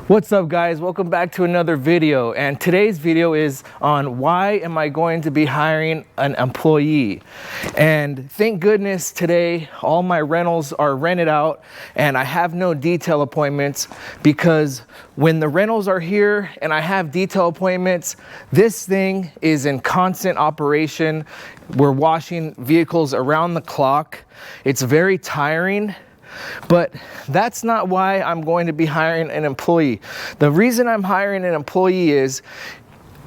What's up, guys? Welcome back to another video, and today's video is on why am I going to be hiring an employee. And thank goodness today all my rentals are rented out and I have no detail appointments, because when the rentals are here and I have detail appointments, this thing is in constant operation. We're washing vehicles around the clock. It's very tiring. But that's not why I'm going to be hiring an employee. The reason I'm hiring an employee is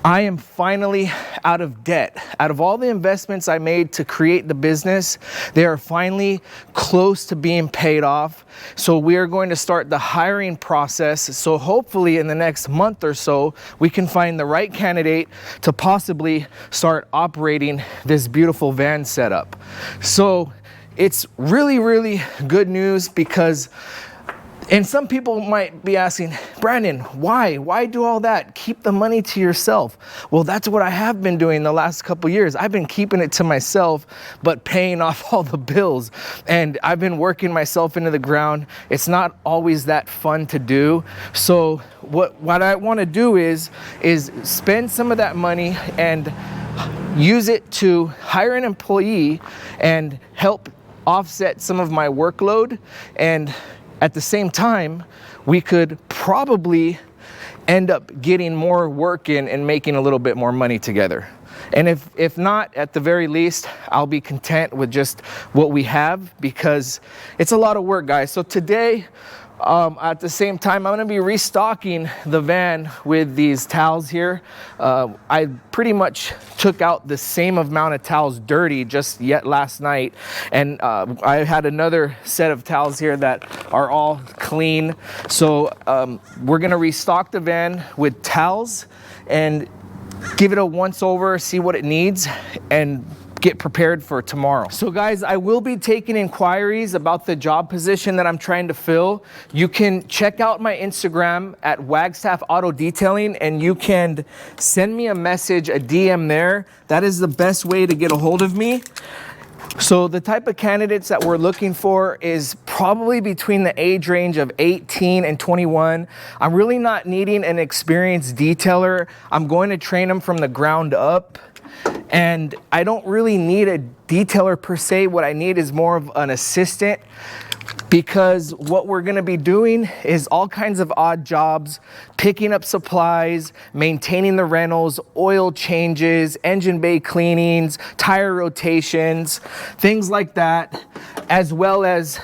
I am finally out of debt. Out of all the investments I made to create the business, they are finally close to being paid off. So we are going to start the hiring process. So hopefully in the next month or so, we can find the right candidate to possibly start operating this beautiful van setup. So it's really good news, because, and some people might be asking, Brandon, why do all that? Keep the money to yourself. Well, that's what I have been doing the last couple years. I've been keeping it to myself, but paying off all the bills. And I've been working myself into the ground. It's not always that fun to do. So what I want to do is spend some of that money and use it to hire an employee and help offset some of my workload, and at the same time we could probably end up getting more work in and making a little bit more money together. And if not, at the very least, I'll be content with just what we have, because it's a lot of work, guys. So today, at the same time, I'm going to be restocking the van with these towels here. I pretty much took out the same amount of towels dirty just yet last night, and I had another set of towels here that are all clean. So we're going to restock the van with towels and give it a once over, see what it needs, and get prepared for tomorrow. So guys, I will be taking inquiries about the job position that I'm trying to fill. You can check out my Instagram at Wagstaff Auto Detailing, and you can send me a message, a DM there. That is the best way to get a hold of me. So the type of candidates that we're looking for is probably between the age range of 18 and 21. I'm really not needing an experienced detailer. I'm going to train them from the ground up. And I don't really need a detailer per se. What I need is more of an assistant, because what we're going to be doing is all kinds of odd jobs, picking up supplies, maintaining the rentals, oil changes, engine bay cleanings, tire rotations, things like that, as well as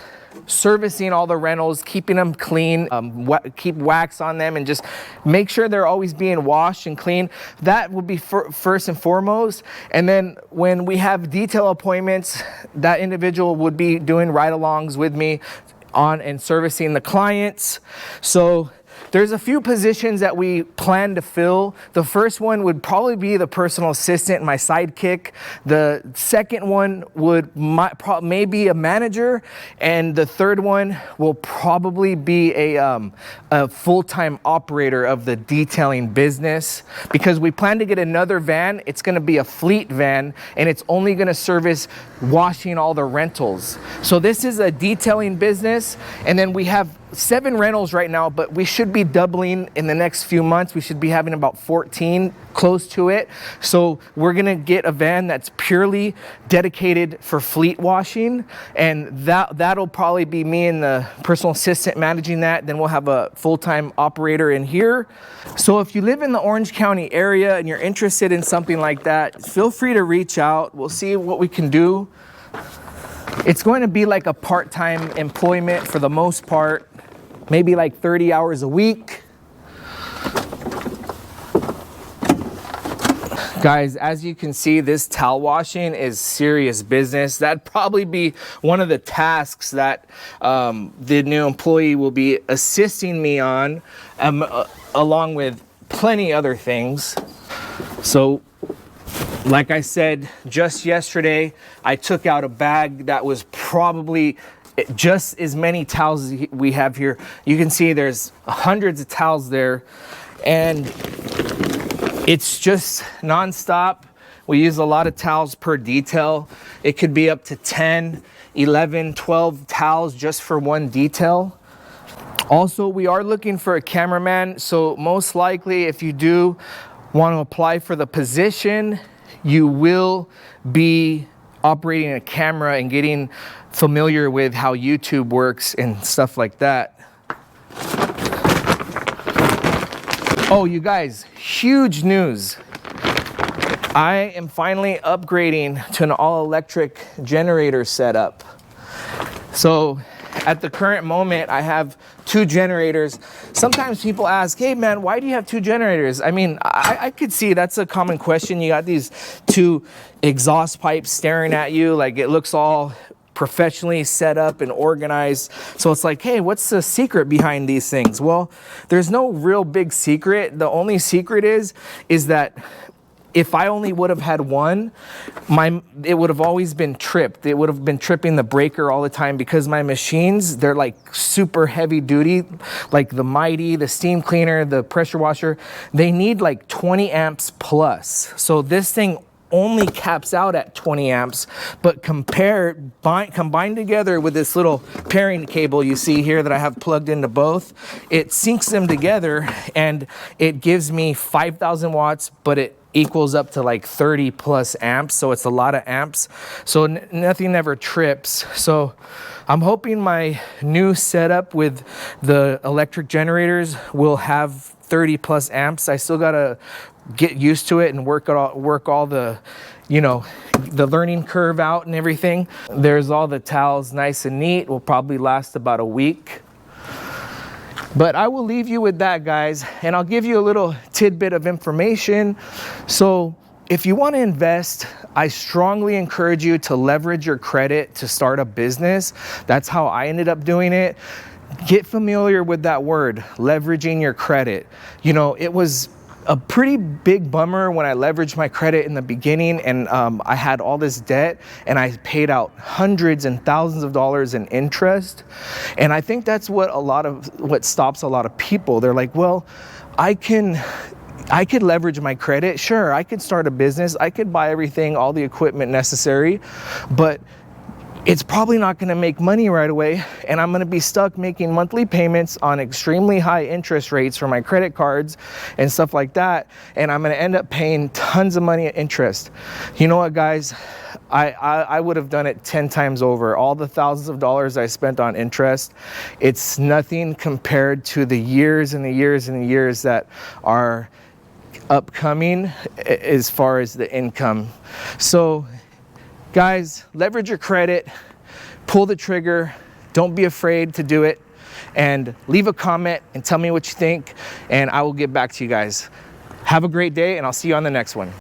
servicing all the rentals, keeping them clean, keep wax on them, and just make sure they're always being washed and clean. That would be first and foremost. And then when we have detail appointments, that individual would be doing ride-alongs with me on and servicing the clients. So there's a few positions that we plan to fill. The first one would probably be the personal assistant, my sidekick. The second one would maybe a manager, and the third one will probably be a full-time operator of the detailing business, because we plan to get another van. It's going to be a fleet van, and it's only going to service washing all the rentals. So this is a detailing business, and then we have 7 rentals right now, but we should be doubling in the next few months. We should be having about 14, close to it. So we're gonna get a van that's purely dedicated for fleet washing, and that'll probably be me and the personal assistant managing that. Then we'll have a full-time operator in here. So if you live in the Orange County area and you're interested in something like that, feel free to reach out. We'll see what we can do. It's going to be like a part-time employment for the most part, maybe like 30 hours a week. Guys, as you can see, this towel washing is serious business. That'd probably be one of the tasks that the new employee will be assisting me on, along with plenty other things. So like I said, just yesterday, I took out a bag that was probably just as many towels as we have here. You can see there's hundreds of towels there, and it's just nonstop. We use a lot of towels per detail. It could be up to 10, 11, 12 towels just for one detail. Also, we are looking for a cameraman, so most likely if you do want to apply for the position, you will be operating a camera and getting familiar with how YouTube works and stuff like that. Oh, you guys, huge news. I am finally upgrading to an all-electric generator setup. So at the current moment, I have 2 generators. Sometimes people ask, hey man, why do you have 2 generators? I mean, I could see that's a common question. You got these 2 exhaust pipes staring at you, like it looks all professionally set up and organized. So it's like, hey, what's the secret behind these things? Well, there's no real big secret. The only secret is that if I only would have had one, it would have always been tripped. It would have been tripping the breaker all the time because my machines, they're like super heavy duty, like the Mighty, the steam cleaner, the pressure washer, they need like 20 amps plus. So this thing only caps out at 20 amps, but combined together with this little pairing cable you see here that I have plugged into both, it syncs them together and it gives me 5,000 watts, but it equals up to like 30 plus amps. So it's a lot of amps. So nothing ever trips. So I'm hoping my new setup with the electric generators will have 30 plus amps. I still gotta get used to it and work all the, you know, the learning curve out and everything. There's all the towels nice and neat. Will probably last about a week. But I will leave you with that, guys, and I'll give you a little tidbit of information. So if you want to invest, I strongly encourage you to leverage your credit to start a business. That's how I ended up doing it. Get familiar with that word, leveraging your credit. You know, it was a pretty big bummer when I leveraged my credit in the beginning and I had all this debt and I paid out hundreds and thousands of dollars in interest. And I think that's what stops a lot of people. They're like, well, I could leverage my credit. Sure, I could start a business. I could buy everything, all the equipment necessary, but it's probably not going to make money right away, and I'm going to be stuck making monthly payments on extremely high interest rates for my credit cards and stuff like that, and I'm going to end up paying tons of money at interest. You know what, guys? I would have done it 10 times over. All the thousands of dollars I spent on interest, it's nothing compared to the years and the years and the years that are upcoming as far as the income. So guys, leverage your credit, pull the trigger, don't be afraid to do it, and leave a comment and tell me what you think, and I will get back to you guys. Have a great day, and I'll see you on the next one.